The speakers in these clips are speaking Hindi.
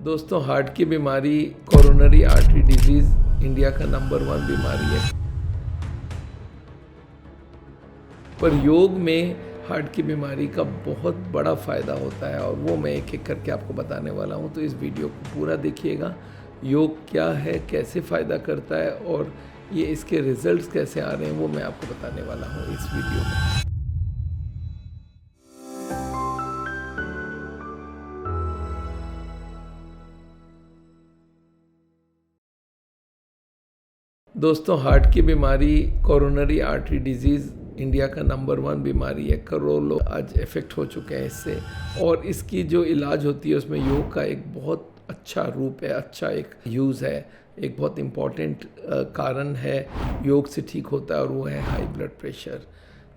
दोस्तों, हार्ट की बीमारी कोरोनरी आर्टरी डिजीज़ इंडिया का नंबर 1 बीमारी है। पर योग में हार्ट की बीमारी का बहुत बड़ा फ़ायदा होता है और वो मैं एक-एक करके आपको बताने वाला हूँ। तो इस वीडियो को पूरा देखिएगा। योग क्या है, कैसे फ़ायदा करता है और ये इसके रिज़ल्ट्स कैसे आ रहे हैं, वो मैं आपको बताने वाला हूँ इस वीडियो में। दोस्तों, हार्ट की बीमारी कोरोनरी आर्टरी डिजीज़ इंडिया का नंबर 1 बीमारी है। करोड़ों लोग आज इफ़ेक्ट हो चुके हैं इससे और इसकी जो इलाज होती है उसमें योग का एक बहुत अच्छा रूप है, अच्छा एक यूज़ है, एक बहुत इम्पॉर्टेंट कारण है योग से ठीक होता है और वो है हाई ब्लड प्रेशर।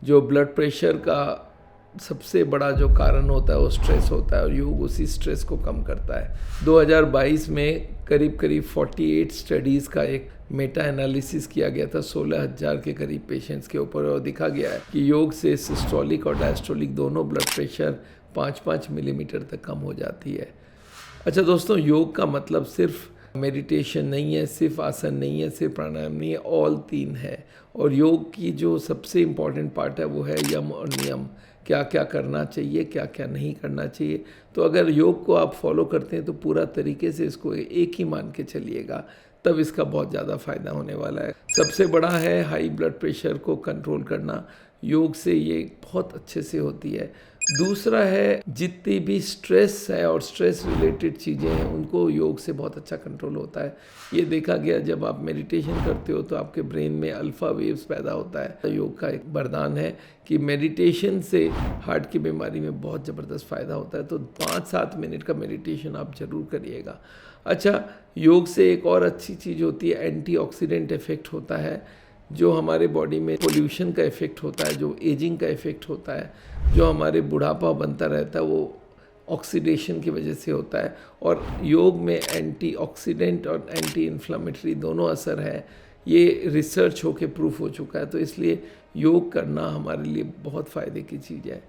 जो ब्लड प्रेशर का सबसे बड़ा जो कारण होता है वो स्ट्रेस होता है और योग उसी स्ट्रेस को कम करता है। 2022 में करीब 48 स्टडीज़ का एक मेटा एनालिसिस किया गया था 16,000 के करीब पेशेंट्स के ऊपर और दिखा गया है कि योग से सिस्टोलिक और डायस्टोलिक दोनों ब्लड प्रेशर 5-5 मिलीमीटर तक कम हो जाती है। अच्छा दोस्तों, योग का मतलब सिर्फ मेडिटेशन नहीं है, सिर्फ आसन नहीं है, सिर्फ प्राणायाम नहीं है, ऑल 3 है। और योग की जो सबसे इम्पॉर्टेंट पार्ट है वो है यम और नियम। क्या क्या करना चाहिए, क्या क्या नहीं करना चाहिए। तो अगर योग को आप फॉलो करते हैं तो पूरा तरीके से इसको एक ही मान के चलिएगा, तब इसका बहुत ज़्यादा फ़ायदा होने वाला है। सबसे बड़ा है हाई ब्लड प्रेशर को कंट्रोल करना, योग से ये बहुत अच्छे से होती है। दूसरा है जितनी भी स्ट्रेस है और स्ट्रेस रिलेटेड चीज़ें हैं उनको योग से बहुत अच्छा कंट्रोल होता है। ये देखा गया जब आप मेडिटेशन करते हो तो आपके ब्रेन में अल्फ़ा वेव्स पैदा होता है। योग का एक वरदान है कि मेडिटेशन से हार्ट की बीमारी में बहुत ज़बरदस्त फ़ायदा होता है। तो 5-7 मिनट का मेडिटेशन आप ज़रूर करिएगा। अच्छा, योग से एक और अच्छी चीज़ होती है, एंटीऑक्सीडेंट इफ़ेक्ट होता है। जो हमारे बॉडी में पोल्यूशन का इफ़ेक्ट होता है, जो एजिंग का इफ़ेक्ट होता है, जो हमारे बुढ़ापा बनता रहता है, वो ऑक्सीडेशन की वजह से होता है। और योग में एंटीऑक्सीडेंट और एंटी इन्फ्लामेटरी दोनों असर है। ये रिसर्च होके प्रूफ हो चुका है। तो इसलिए योग करना हमारे लिए बहुत फ़ायदे की चीज़ है।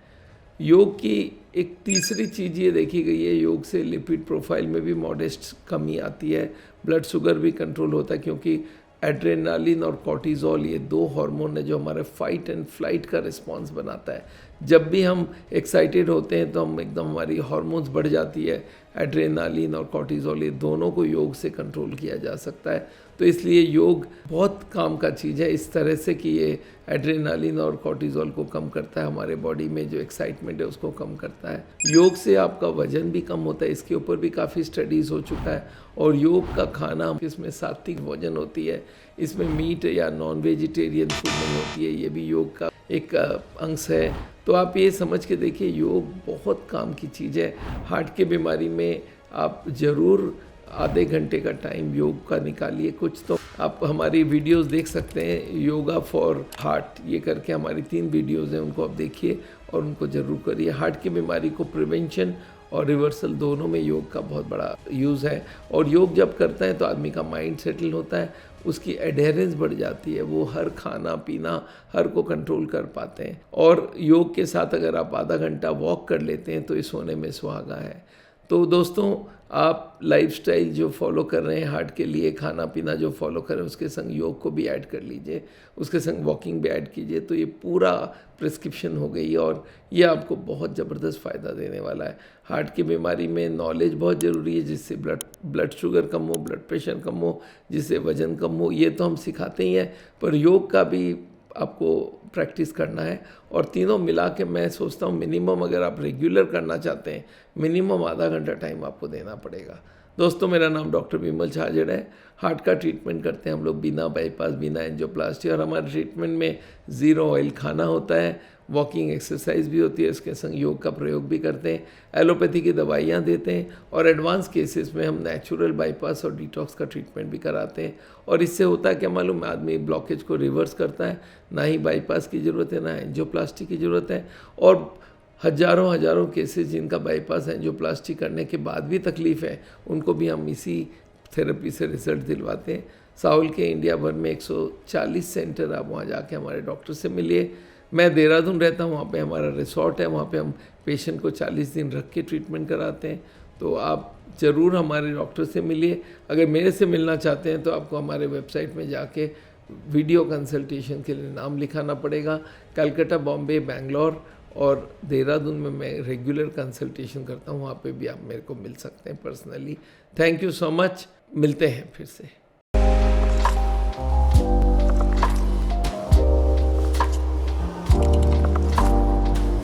योग की एक तीसरी चीज़ ये देखी गई है, योग से लिपिड प्रोफाइल में भी मॉडेस्ट कमी आती है, ब्लड शुगर भी कंट्रोल होता है, क्योंकि एड्रेनालिन और कॉर्टिज़ोल ये 2 हार्मोन है जो हमारे फाइट एंड फ्लाइट का रिस्पांस बनाता है। जब भी हम एक्साइटेड होते हैं तो हम एकदम हमारी हार्मोन्स बढ़ जाती है, एड्रेनालिन और कॉर्टिज़ोल ये दोनों को योग से कंट्रोल किया जा सकता है। तो इसलिए योग बहुत काम का चीज़ है इस तरह से कि ये एड्रेनालिन और कॉर्टिज़ोल को कम करता है, हमारे बॉडी में जो एक्साइटमेंट है उसको कम करता है। योग से आपका वजन भी कम होता है, इसके ऊपर भी काफ़ी स्टडीज़ हो चुका है। और योग का खाना, इसमें सात्विक भोजन होती है, इसमें मीट या नॉन वेजिटेरियन फूड नहीं होती है, ये भी योग का एक अंश है। तो आप ये समझ के देखिए, योग बहुत काम की चीज़ है। हार्ट की बीमारी में आप ज़रूर आधे घंटे का टाइम योग का निकालिए कुछ। तो आप हमारी वीडियोस देख सकते हैं, योगा फॉर हार्ट ये करके हमारी 3 वीडियोस हैं, उनको आप देखिए और उनको ज़रूर करिए। हार्ट की बीमारी को प्रिवेंशन और रिवर्सल दोनों में योग का बहुत बड़ा यूज़ है। और योग जब करता है तो आदमी का माइंड सेटल होता है, उसकी एडेरेंस बढ़ जाती है, वो हर खाना पीना हर को कंट्रोल कर पाते हैं। और योग के साथ अगर आप आधा घंटा वॉक कर लेते हैं तो ये सोने में सुहागा है। तो दोस्तों, आप लाइफस्टाइल जो फॉलो कर रहे हैं हार्ट के लिए, खाना पीना जो फॉलो कर रहे हैं उसके संग योग को भी ऐड कर लीजिए, उसके संग वॉकिंग भी ऐड कीजिए, तो ये पूरा प्रिस्क्रिप्शन हो गई और ये आपको बहुत ज़बरदस्त फ़ायदा देने वाला है। हार्ट की बीमारी में नॉलेज बहुत ज़रूरी है, जिससे ब्लड शुगर कम हो, ब्लड प्रेशर कम हो, जिससे वज़न कम हो, ये तो हम सिखाते ही हैं, पर योग का भी आपको प्रैक्टिस करना है। और तीनों मिला के मैं सोचता हूँ मिनिमम अगर आप रेगुलर करना चाहते हैं, मिनिमम आधा घंटा टाइम आपको देना पड़ेगा। दोस्तों, मेरा नाम डॉक्टर विमल छाजड़ है। हार्ट का ट्रीटमेंट करते हैं हम लोग बिना बाईपास, बिना एंजियोप्लास्टी, और हमारे ट्रीटमेंट में ज़ीरो ऑयल खाना होता है, वॉकिंग एक्सरसाइज भी होती है, उसके संग योग का प्रयोग भी करते हैं, एलोपैथी की दवाइयाँ देते हैं, और एडवांस केसेस में हम नेचुरल बाईपास और डिटॉक्स का ट्रीटमेंट भी कराते हैं। और इससे होता है क्या मालूम, आदमी ब्लॉकेज को रिवर्स करता है, ना ही बाईपास की ज़रूरत है, ना एंजियोप्लास्टी की ज़रूरत है। और हज़ारों केसेस जिनका बाईपास एंजियोप्लास्टी करने के बाद भी तकलीफ़ है, उनको भी हम इसी थेरेपी से रिजल्ट दिलवाते हैं। साहुल के इंडिया भर में 140 सेंटर, आप वहाँ जाके हमारे डॉक्टर से मिलिए। मैं देहरादून रहता हूँ, वहाँ पे हमारा रिसोर्ट है, वहाँ पे हम पेशेंट को 40 दिन रख के ट्रीटमेंट कराते हैं। तो आप ज़रूर हमारे डॉक्टर से मिलिए। अगर मेरे से मिलना चाहते हैं तो आपको हमारे वेबसाइट में जाके वीडियो कंसल्टेशन के लिए नाम लिखाना पड़ेगा। कलकत्ता, बॉम्बे, बेंगलोर और देहरादून में मैं रेगुलर कंसल्टेशन करता हूँ, वहाँ पे भी आप मेरे को मिल सकते हैं personally. Thank you so much, मिलते हैं फिर से।